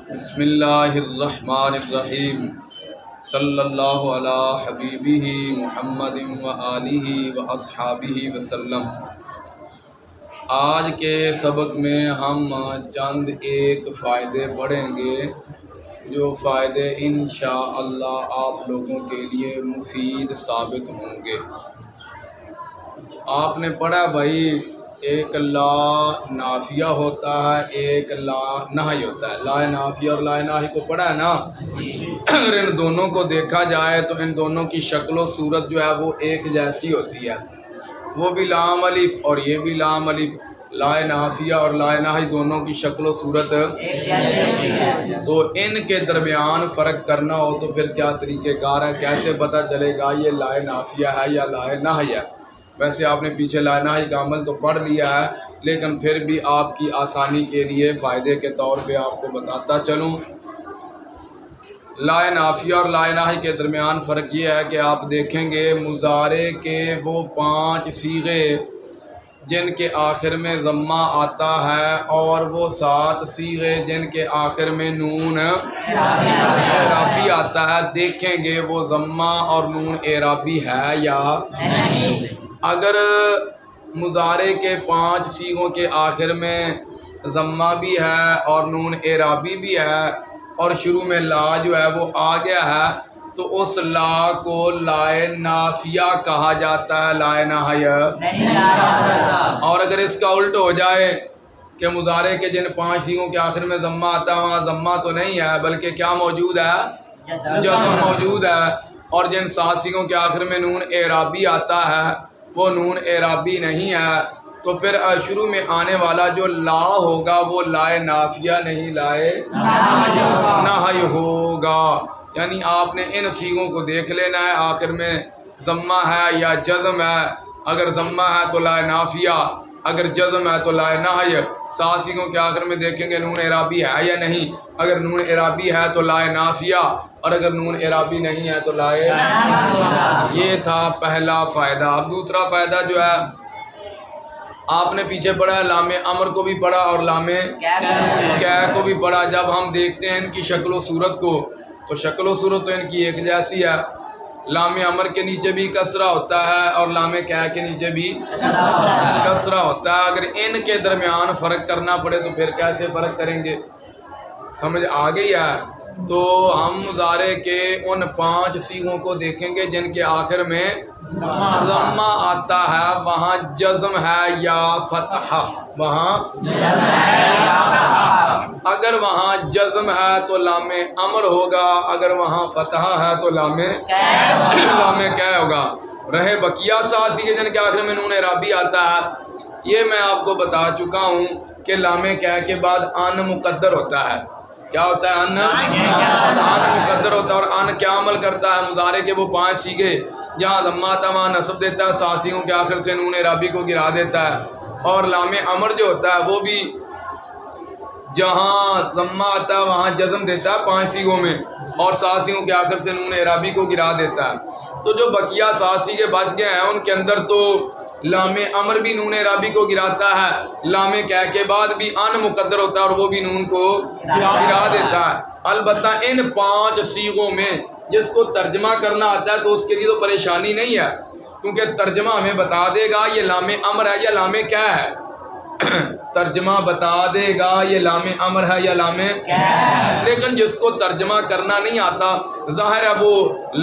بسم اللہ الرحمن الرحیم صلی اللہ علی حبیبہ محمد و آلہ و اصحابہ وسلم۔ آج کے سبق میں ہم چند ایک فائدے پڑھیں گے جو فائدے انشاءاللہ آپ لوگوں کے لیے مفید ثابت ہوں گے۔ آپ نے پڑھا بھائی، ایک لا نافیہ ہوتا ہے، ایک لا نہی ہوتا ہے۔ لا نافیہ اور لا نہی کو پڑھا ہے نا؟ اگر ان دونوں کو دیکھا جائے تو ان دونوں کی شکل و صورت جو ہے وہ ایک جیسی ہوتی ہے، وہ بھی لام الف اور یہ بھی لام الف۔ لا نافیہ اور لا نہی دونوں کی شکل و صورت ایک جیسی ہوتی ہے، تو ان کے درمیان فرق کرنا ہو تو پھر کیا طریقہ کار ہے، کیسے پتہ چلے گا یہ لا نافیہ ہے یا لا نہی ہے؟ ویسے آپ نے پیچھے لا نہی کا عمل تو پڑھ لیا ہے، لیکن پھر بھی آپ کی آسانی کے لیے فائدے کے طور پہ آپ کو بتاتا چلوں۔ لا نافیہ اور لا نہی کے درمیان فرق یہ ہے کہ آپ دیکھیں گے مضارع کے وہ 5 صیغے جن کے آخر میں ضمہ آتا ہے اور وہ 7 صیغے جن کے آخر میں نون اعرابی آتا ہے، دیکھیں گے وہ ضمہ اور نون اعرابی ہے یا نہیں۔ اگر مضارع کے 5 صیغوں کے آخر میں ضمہ بھی ہے اور نون اعرابی بھی ہے اور شروع میں لا جو ہے وہ آ گیا ہے تو اس لا کو لا نافیہ کہا جاتا ہے، لا نہی نہیں کہا جاتا۔ اور اگر اس کا الٹ ہو جائے کہ مضارع کے جن 5 صیغوں کے آخر میں ضمہ آتا ہے وہاں ضمہ تو نہیں ہے بلکہ کیا موجود ہے؟ جزم موجود ہے، اور جن 7 صیغوں کے آخر میں نون اعرابی آتا ہے وہ نون اعرابی نہیں ہے، تو پھر شروع میں آنے والا جو لا ہوگا وہ لا نافیہ نہیں، لا نہی ہوگا۔ یعنی آپ نے ان صیغوں کو دیکھ لینا ہے آخر میں ضمہ ہے یا جزم ہے۔ اگر ضمہ ہے تو لا نافیہ، اگر جزم ہے تو لا نہی۔ 7 صیغوں کے آخر میں دیکھیں گے نون اعرابی ہے یا نہیں، اگر نون اعرابی ہے تو لا نافیہ، اور اگر نون اعرابی نہیں ہے تو لا نہی۔ یہ تھا پہلا فائدہ۔ اب دوسرا فائدہ جو ہے آپ نے پیچھے پڑھا ہے، لام امر کو بھی پڑھا اور لام کی کو بھی پڑھا۔ جب ہم دیکھتے ہیں ان کی شکل و صورت کو تو شکل و صورت تو ان کی ایک جیسی ہے۔ لام امر کے نیچے بھی کسرہ ہوتا ہے اور لام کی کے نیچے بھی کسرہ ہوتا ہے۔ اگر ان کے درمیان فرق کرنا پڑے تو پھر کیسے فرق کریں گے؟ سمجھ آ گئی ہے؟ تو ہم مضارع کے ان 5 صیغوں کو دیکھیں گے جن کے آخر میں ضمہ آتا ہے، وہاں جزم ہے یا فتح، وہاں اگر وہاں جزم ہے تو لام امر ہوگا، اگر وہاں فتح ہے تو لام کی ہوگا۔ رہے بقیہ 7 صیغے جن کے آخر میں نون اعرابی آتا ہے، یہ میں آپ کو بتا چکا ہوں کہ لام کی کے بعد ان مقدر ہوتا ہے۔ کیا ہوتا ہے؟ ان مقدر ہوتا ہے، اور ان کیا عمل کرتا ہے؟ مضارع کے وہ 5 صیغے جہاں ضمہ آتا ہے وہاں نصب دیتا ہے، 7 صیغوں کے آخر سے نون اعرابی کو گرا دیتا ہے، اور لام امر جو ہوتا ہے وہ بھی جہاں ضمہ آتا ہے وہاں جزم دیتا ہے 5 صیغوں میں، اور 7 صیغوں کے آخر سے نون اعرابی کو گرا دیتا ہے۔ تو جو بقیہ 7 صیغے بچ گئے ہیں ان کے اندر تو لام امر بھی نون اعرابی کو گراتا ہے، لام کی کے بعد بھی ان مقدر ہوتا ہے اور وہ بھی نون کو گرا دیتا ہے۔ البتہ ان 5 صیغوں میں جس کو ترجمہ کرنا آتا ہے تو اس کے لیے تو پریشانی نہیں ہے، کیونکہ ترجمہ ہمیں بتا دے گا یہ لام امر ہے یا لام کیا ہے۔ ترجمہ بتا دے گا یہ لام امر ہے یا لام کیا ہے، لیکن جس کو ترجمہ کرنا نہیں آتا ظاہر ہے وہ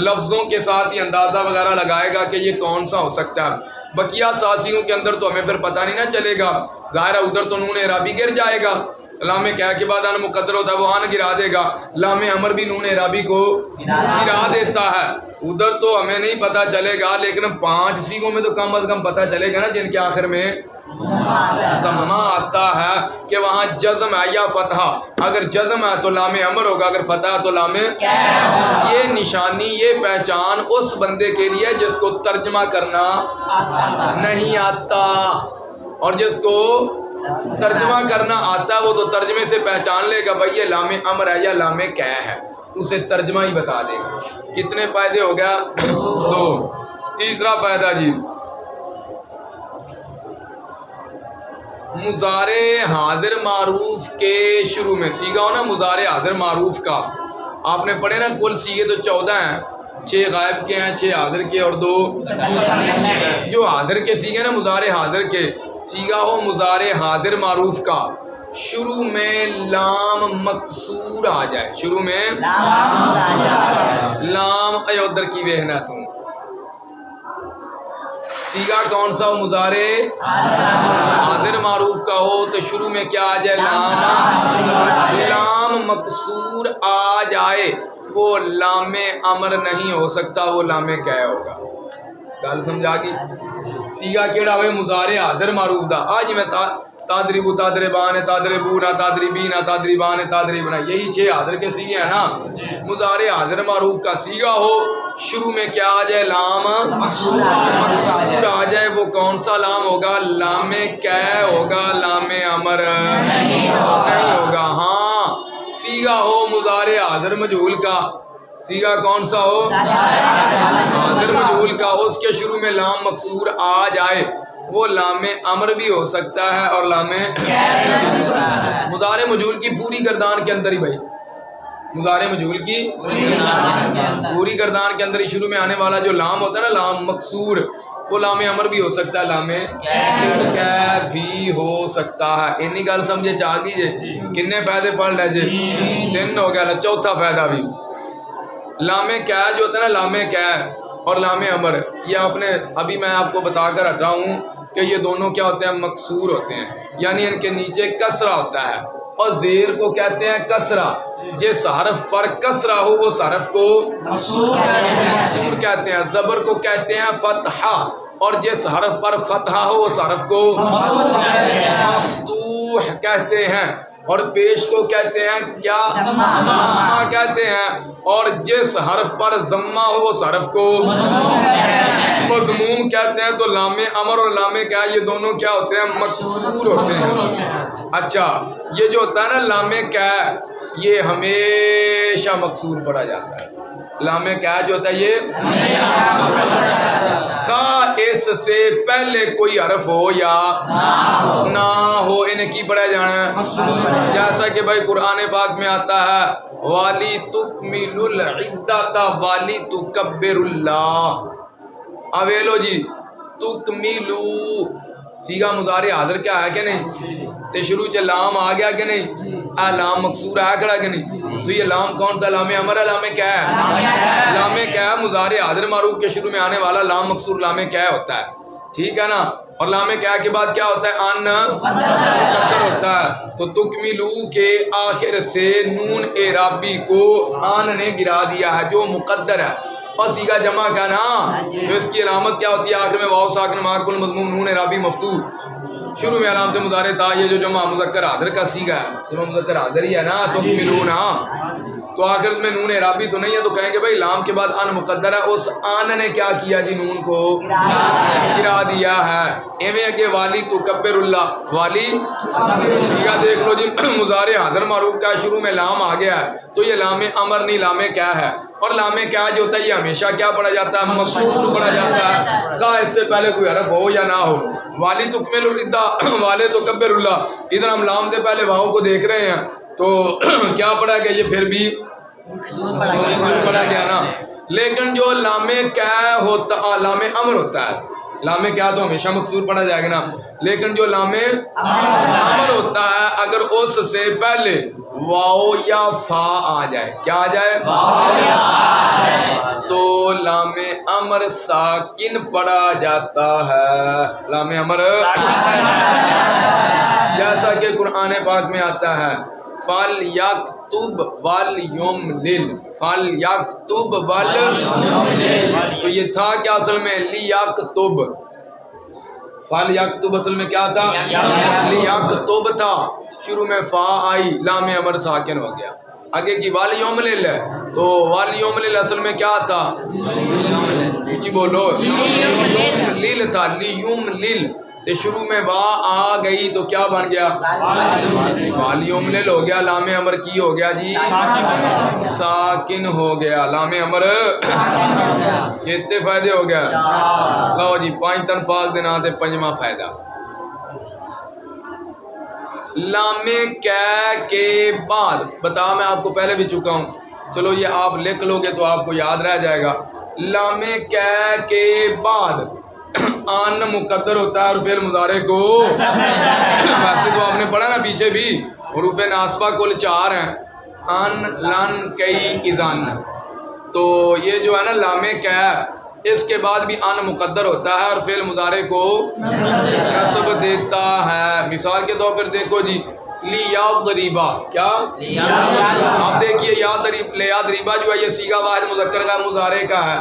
لفظوں کے ساتھ ہی اندازہ وغیرہ لگائے گا کہ یہ کون سا ہو سکتا ہے۔ بقیہ 7 صیغوں کے اندر تو ہمیں پھر پتہ نہیں نہ چلے گا، ظاہر ہے ادھر تو نون اعرابی گر جائے گا، لام کی کے بعد ان مقدر ہوتا ہے وہ ان گرا دے گا، لام امر بھی نون اعرابی کو گرا دیتا ہے، ادھر تو ہمیں نہیں پتہ چلے گا، لیکن 5 صیغوں میں تو کم از کم پتہ چلے گا نا جن کے آخر میں ضمہ آتا ہے کہ وہاں جزم ہے یا فتح۔ اگر جزم ہے تو لام امر ہوگا، اگر فتح تو لام یہ نشانی، یہ پہچان اس بندے کے لیے جس کو ترجمہ کرنا نہیں آتا، اور جس کو ترجمہ کرنا آتا ہے وہ تو ترجمے سے پہچان لے گا بھائی یہ لام امر ہے یا لام کی ہے، اسے ترجمہ ہی بتا دے گا۔ کتنے فائدے ہو گیا؟ 2۔ تیسرا فائدہ جی، مضارع حاضر معروف کے شروع میں سیگا ہو نا مضارع حاضر معروف کا، آپ نے پڑھے نا کل سیگے تو 14 ہیں، 6 غائب کے ہیں، 6 حاضر کے اور 2 جو حاضر کے سیگے نا مضارع حاضر کے، سیگا ہو مضارع حاضر معروف کا، شروع میں لام مکسور آ جائے، شروع میں لام ایودر کی وہنا تم سیگا کون سا ہو مضارع حاضر معروف کا ہو تو شروع میں کیا آ جائے لام مکسور آ جائے، وہ لام امر نہیں ہو سکتا، وہ لام کیا ہوگا، گل سمجھا گی؟ سیگا کیڑا ہوئے مضارع حاضر معروف دا، آج میں تادریبو تادریبان تادریبونا تادریبینا تادریبان تادریبنا، یہی 6 حاضر کے سیگے ہیں نا، مضارع حاضر معروف کا سیگا ہو شروع میں کیا آ جائے لام مکسور آ جائے، وہ کون سا لام ہوگا؟ لام کیا ہوگا، لام امر نہیں ہوگا۔ ہاں سیگا ہو مضارع حاضر مجہول کا، سیگا کون سا ہو حاضر مجہول کا، اس کے شروع میں لام مکسور آ جائے، وہ لام امر بھی ہو سکتا ہے اور لام مضارع مجہول کی پوری گردان کے اندر ہی بھائی، مضارع مجہول کی پوری گردان کے اندر ہی شروع میں آنے والا جو لام ہوتا ہے نا لام مکسور، وہ لام امر بھی ہو سکتا ہے، لام کیف بھی ہو سکتا ہے۔ انی گل سمجھے چاہ گی جے کنے فائدے پڑھ لے جے 3 ہو گیا، چوتھا فائدہ بھی لام کیا جو ہوتا ہے نا لام کیا اور لام امر، یہ آپ نے ابھی میں آپ کو بتا کر ہٹا ہوں کہ یہ دونوں کیا ہوتے ہیں مکسور ہوتے ہیں، یعنی ان کے نیچے کسرہ ہوتا ہے اور زیر کو کہتے ہیں کسرہ، جس حرف پر کسرہ ہو وہ حرف کو مکسور کہتے ہیں، زبر کو کہتے ہیں فتحہ اور جس حرف پر فتحہ ہو اس حرف کو مفتوح کہتے ہیں، اور پیش کو کہتے ہیں کیا ضمہ کہتے ہیں، اور جس حرف پر ضمہ ہو اس حرف کو مضموم کہتے ہیں۔ تو لام امر اور لام کیا یہ دونوں کیا ہوتے ہیں مکسور ہوتے ہیں۔ اچھا یہ جو ہوتا ہے نا لام کیا یہ ہمیشہ مکسور پڑھا جاتا ہے، لام کیا جو ہوتا ہے یہ خواہ اس سے پہلے کوئی حرف ہو یا نہ ہو انہیں کی پڑھا جانا ہے، جیسا کہ بھائی قرآن پاک میں آتا ہے والی تکمل العدۃ والی تکبر اللہ، اویلو جی تکملو سیگا مضارع حاضر کیا ہے کہ نہیں، تے شروع چ لام آ گیا کہ نہیں، لام مکسور آیا کھڑا کہ نہیں، تو یہ لام کون سا لام امر ہے، لام کیا ہے، لام کیا ہے مضارع حاضر معروف کے شروع میں آنے والا لام مکسور لام کیا ہوتا ہے، ٹھیک ہے نا، اور لام کیا کے بعد کیا ہوتا ہے ان مقدر ہوتا ہے، تو تکملو کے آخر سے نون اعرابی کو ان نے گرا دیا ہے جو مقدر ہے، اور سیگا جمع کا نا تو اس کی علامت کیا ہوتی ہے آخر میں واو ساکن معقول مضموم نون اعرابی مفتوح، شروع میں علامت مضارع تا، یہ جو جمع مذکر حاضر کا سیگا ہے، جمع مذکر حاضر ہی ہے نا تکملون، تو آخر میں نون اعرابی تو نہیں ہے، تو کہیں گے بھائی لام کے بعد ان مقدر ہے، اس ان نے کیا کیا جی نون کو گرا دیا ہے، ایویں کہ والی تکبر اللہ، والی سیگا دیکھ لو جی مضارع حاضر معروف کا شروع میں لام آ گیا ہے، تو یہ لام امر نہیں لام کیا ہے، اور لام کیا جو ہوتا ہے یہ ہمیشہ کیا پڑھا جاتا ہے مکسور پڑھا جاتا ہے، خواہ اس سے پہلے کوئی حرف ہو یا نہ ہو، والی تکمل العدۃ والے تکبر اللہ، ادھر ہم لام سے پہلے واؤ کو دیکھ رہے ہیں تو کیا پڑھا گیا یہ پھر بھی مکسور پڑھا گیا نا، لیکن جو لام کیا ہوتا لام امر ہوتا ہے، لام کیا تو ہمیشہ مکسور پڑھا جائے گا نا، لیکن جو لام امر ہوتا ہے اگر اس سے پہلے واو یا فا آ جائے، کیا آ جائے تو لام امر ساکن پڑھا جاتا ہے، لام امر جیسا کہ قرآن پاک میں آتا ہے فَلْيَكْتُبْ وَلْيُمْلِلْ، فَلْيَكْتُبْ وَلْيُمْلِلْ، تو یہ تھا کیا اصل میں لِيَكْتُبْ، فَلْيَكْتُبْ اصل میں کیا تھا لِيَكْتُبْ تھا، شروع میں فا آئی لام امر ساکن ہو گیا، آگے کی وَلْيُمْلِلْ، تو وَلْيُمْلِلْ اصل میں کیا تھا اونچی بولو لیل تھا، لِيُمْلِلْ، تو شروع میں وا آ گئی تو کیا بن گیا والیوملل ہو گیا، لام امر کی ہو گیا جی ساکن ہو گیا، لام امر کتنے فائدے ہو گیا، لو جی 5 تن پاک دن آتے 5واں فائدہ لام کی کے بعد بتا میں آپ کو پہلے بھی چکا ہوں، چلو یہ آپ لکھ لو گے تو آپ کو یاد رہ جائے گا۔ لام کی کے بعد آن مقدر ہوتا ہے اور فعل مضارع کو ویسے تو آپ نے پڑھا نا پیچھے بھی، حروف ناصبہ کل 4 ہیں، ان لن کئی اذن، تو یہ جو ہے نا لام کی اس کے بعد بھی ان مقدر ہوتا ہے اور فعل مضارع کو نصب دیتا ہے۔ مثال کے طور پر دیکھو جی، لیضربا، کیا آپ دیکھیے لیضربا جو ہے یہ صیغہ واحد مذکر کا مضارع کا ہے،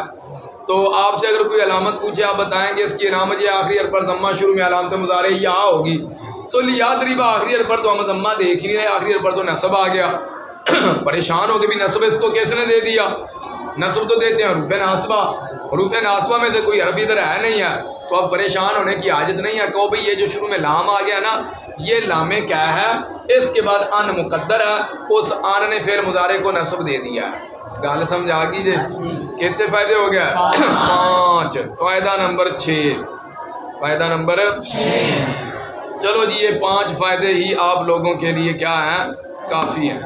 تو آپ سے اگر کوئی علامت پوچھے آپ بتائیں گے اس کی علامت یہ آخری حرف پر ضمہ، شروع میں علامت مضارع یا ہوگی، تو لیضربا آخری حرف پر تو ہم ضمہ دیکھ ہی نہیں رہے، آخری حرف پر تو نصب آ گیا، پریشان ہو کے بھی نصب اس کو کس نے دے دیا؟ نصب تو دیتے ہیں حروف ناصبہ، حروف ناصبہ میں سے کوئی حرف ادھر ہے نہیں ہے، تو اب پریشان ہونے کی حاجت نہیں ہے، کہو بھئی یہ جو شروع میں لام آ گیا نا یہ لام کیا ہے، اس کے بعد ان مقدر ہے، اس ان نے فعل مضارع کو نصب دے دیا ہے۔ گل سمجھ آ گئی جی؟ کتنے فائدے ہو گیا؟ 5۔ فائدہ نمبر 6، فائدہ نمبر 6۔ چلو جی یہ 5 فائدے ہی آپ لوگوں کے لیے کیا ہیں؟ کافی ہیں۔